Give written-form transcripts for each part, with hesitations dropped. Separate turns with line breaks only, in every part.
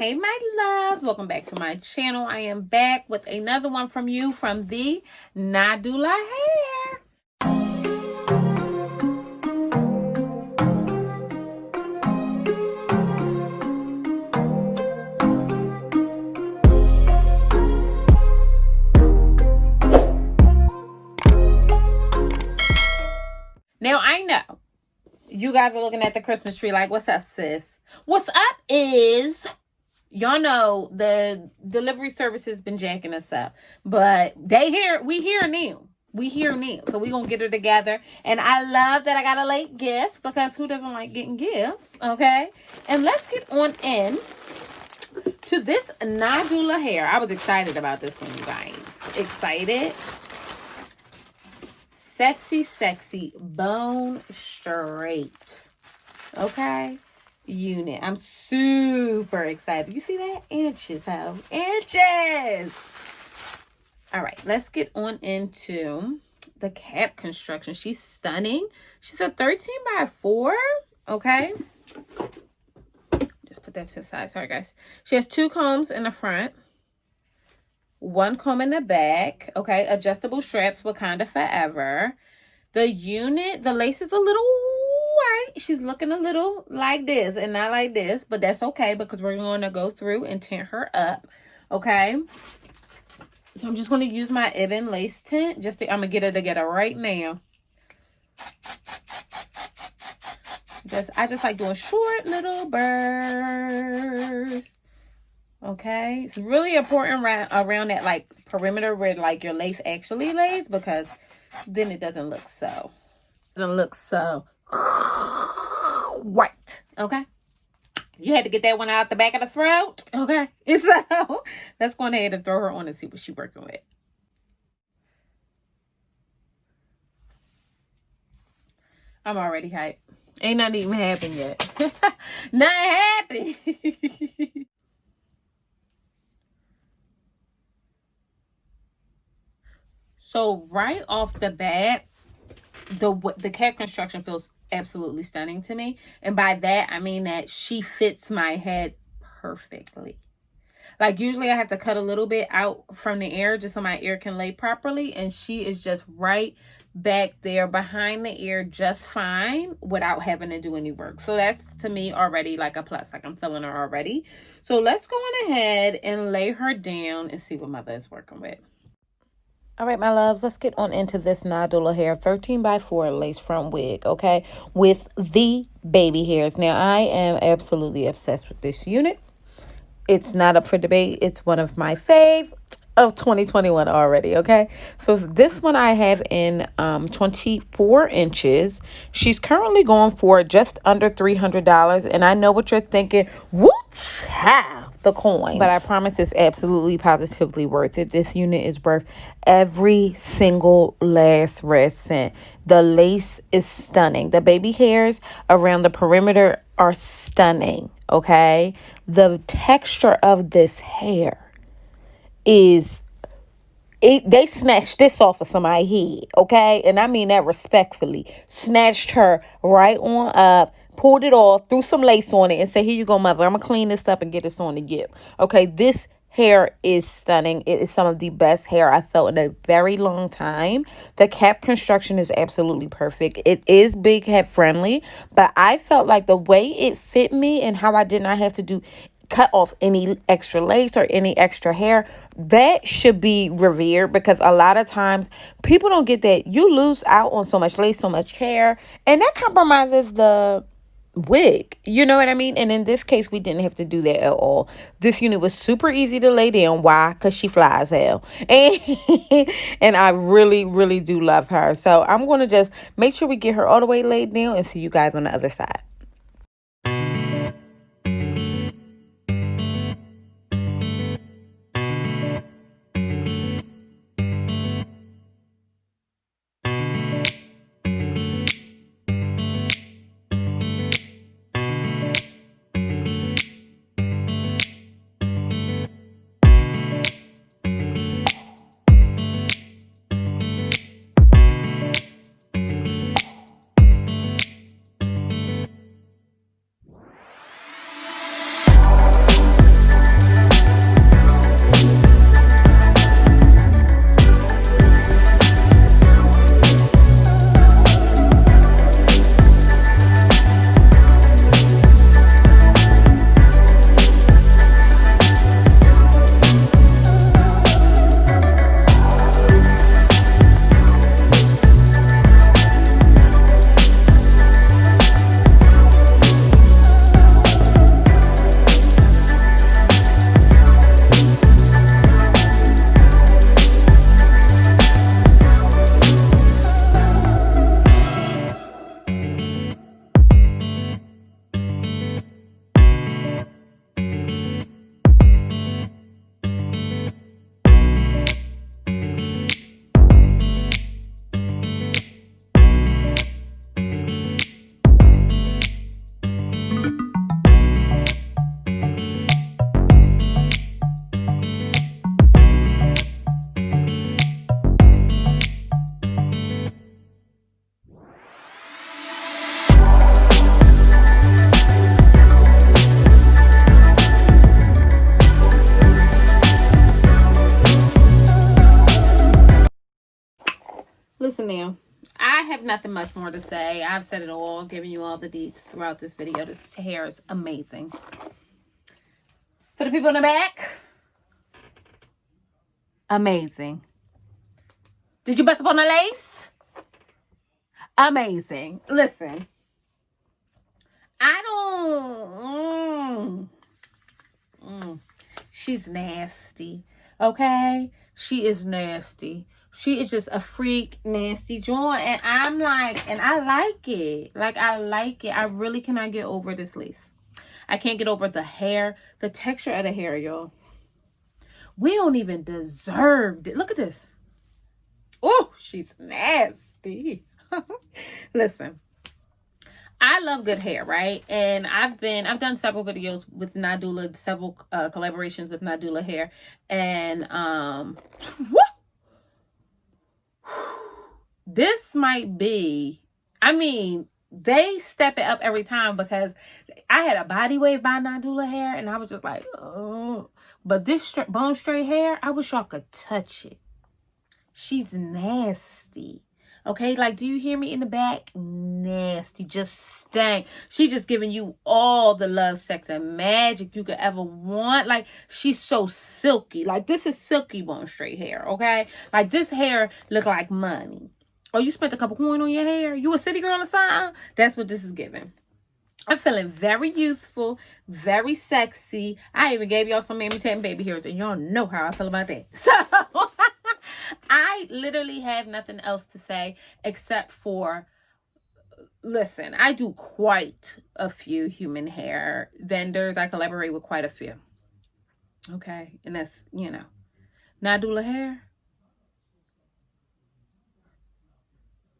Hey my loves, welcome back to my channel. I am back with another one from you from the Nadula hair. Now I know you guys are looking at the Christmas tree like, what's up, sis? What's up is, y'all know the delivery service has been jacking us up, but we here now. We here now. So we gonna get her together. And I love that I got a late gift, because who doesn't like getting gifts? Okay. And let's get on in to this Nadula hair. I was excited about this one, you guys. Excited. Sexy, bone straight. Okay. Unit. I'm super excited. You see that? Inches, ho. Inches. All right. Let's get on into the cap construction. She's stunning. She's a 13x4. Okay. Just put that to the side. Sorry, guys. She has 2 combs in the front. 1 comb in the back. Okay. Adjustable straps, Wakanda forever. The unit, the lace is a little white. She's looking a little like this and not like this, but that's okay because we're going to go through and tint her up. Okay. So I'm just going to use my Ebon lace tint. I'm going to get it together right now. I just like doing short little bursts. Okay. It's really important around that like perimeter where like your lace actually lays, because then it doesn't look so white. Okay. You had to get that one out the back of the throat. Okay. And so let's go ahead and throw her on and see what she's working with. I'm already hyped. Ain't nothing even happened yet. Not happened. So right off the bat, the cap construction feels absolutely stunning to me. And by that, I mean that she fits my head perfectly. Like usually I have to cut a little bit out from the ear just so my ear can lay properly. And she is just right back there behind the ear just fine without having to do any work. So that's to me already like a plus. Like I'm feeling her already. So let's go on ahead and lay her down and see what mother is working with. All right, my loves, let's get on into this Nadula hair 13x4 lace front wig, okay, with the baby hairs. Now, I am absolutely obsessed with this unit. It's not up for debate. It's one of my fave of 2021 already, okay? So this one I have in 24 inches. She's currently going for just under $300, and I know what you're thinking. Woo-cha! The coins. But I promise it's absolutely positively worth it. This unit is worth every single last red cent. The lace is stunning. The baby hairs around the perimeter are stunning, okay? The texture of this hair is they snatched this off of somebody's head, okay? And I mean that respectfully. Snatched her right on up, pulled it off, threw some lace on it, and said, here you go, mother. I'm going to clean this up and get this on the gift. Okay, this hair is stunning. It is some of the best hair I've felt in a very long time. The cap construction is absolutely perfect. It is big head friendly, but I felt like the way it fit me and how I did not have to cut off any extra lace or any extra hair, that should be revered, because a lot of times people don't get that. You lose out on so much lace, so much hair, and that compromises the wig, you know what I mean? And in this case, we didn't have to do that at all. This unit was super easy to lay down. Why? Because she flies hell. And I really do love her. So I'm going to just make sure we get her all the way laid down and see you guys on the other side. I have nothing much more to say. I've said it all, giving you all the deets throughout this video. This hair is amazing. For the people in the back, amazing. Did you bust up on the lace? Amazing. Listen, I don't... She's nasty. Okay? She is nasty. She is just a freak, nasty joint. And I'm like, and I like it. Like, I like it. I really cannot get over this lace. I can't get over the hair. The texture of the hair, y'all. We don't even deserve it. Look at this. Oh, she's nasty. Listen. I love good hair, right? And I've done several videos with Nadula, several collaborations with Nadula hair. And this might be, I mean, they step it up every time, because I had a body wave by Nadula hair and I was just like, oh. But this bone straight hair, I wish y'all could touch it. She's nasty. Okay, like, do you hear me in the back? Nasty, just stank. She just giving you all the love, sex, and magic you could ever want. Like, she's so silky. Like, this is silky bone straight hair, okay? Like, this hair look like money. Oh, you spent a couple coin on your hair? You a city girl or something? That's what this is giving. I'm feeling very youthful, very sexy. I even gave y'all some Mammy Tan baby hairs, and y'all know how I feel about that. So... I literally have nothing else to say except for, listen, I do quite a few human hair vendors. I collaborate with quite a few. Okay. And that's, you know, Nadula hair.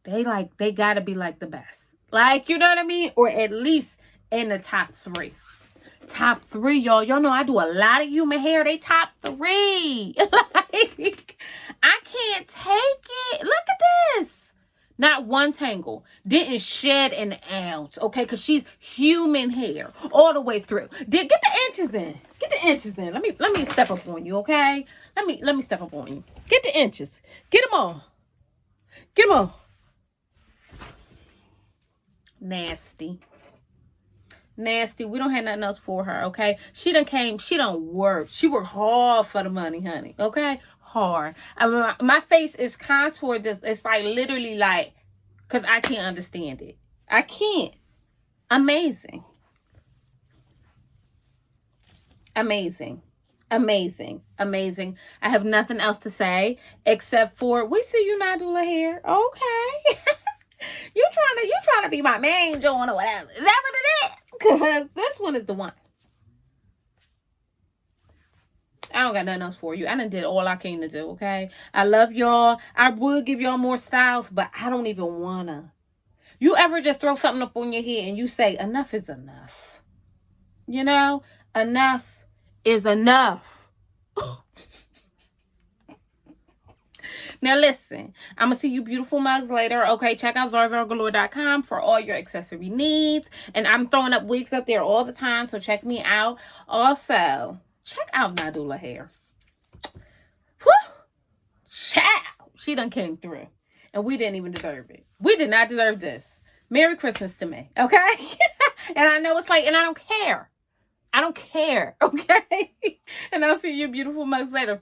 They gotta be like the best. Like, you know what I mean? Or at least in the top 3. Top 3, y'all. Y'all know I do a lot of human hair. They top 3. Like, I can't take it. Look at this. Not one tangle. Didn't shed an ounce. Okay, because she's human hair all the way through. Get the inches in. Get the inches in. Let me step up on you. Okay. Let me step up on you. Get the inches. Get them all. Get them all. Nasty. Nasty. We don't have nothing else for her, okay? She done worked. She worked hard for the money, honey, okay? Hard. I mean, my face is contoured. It's like literally like, because I can't understand it. I can't. Amazing. Amazing. Amazing. Amazing. I have nothing else to say except for, we see you not doing hair, okay? You trying to be my main joint or whatever. Is that what it is? Because this one is the one. I don't got nothing else for you. I done did all I came to do, okay? I love y'all. I would give y'all more styles, but I don't even wanna. You ever just throw something up on your head and you say, enough is enough? You know? Enough is enough. Now, listen, I'm going to see you beautiful mugs later. Okay, check out zarzargalore.com for all your accessory needs. And I'm throwing up wigs up there all the time, so check me out. Also, check out Nadula hair. Whew! Child! She done came through. And we didn't even deserve it. We did not deserve this. Merry Christmas to me, okay? And I know it's late, and I don't care. I don't care, okay? And I'll see you beautiful mugs later.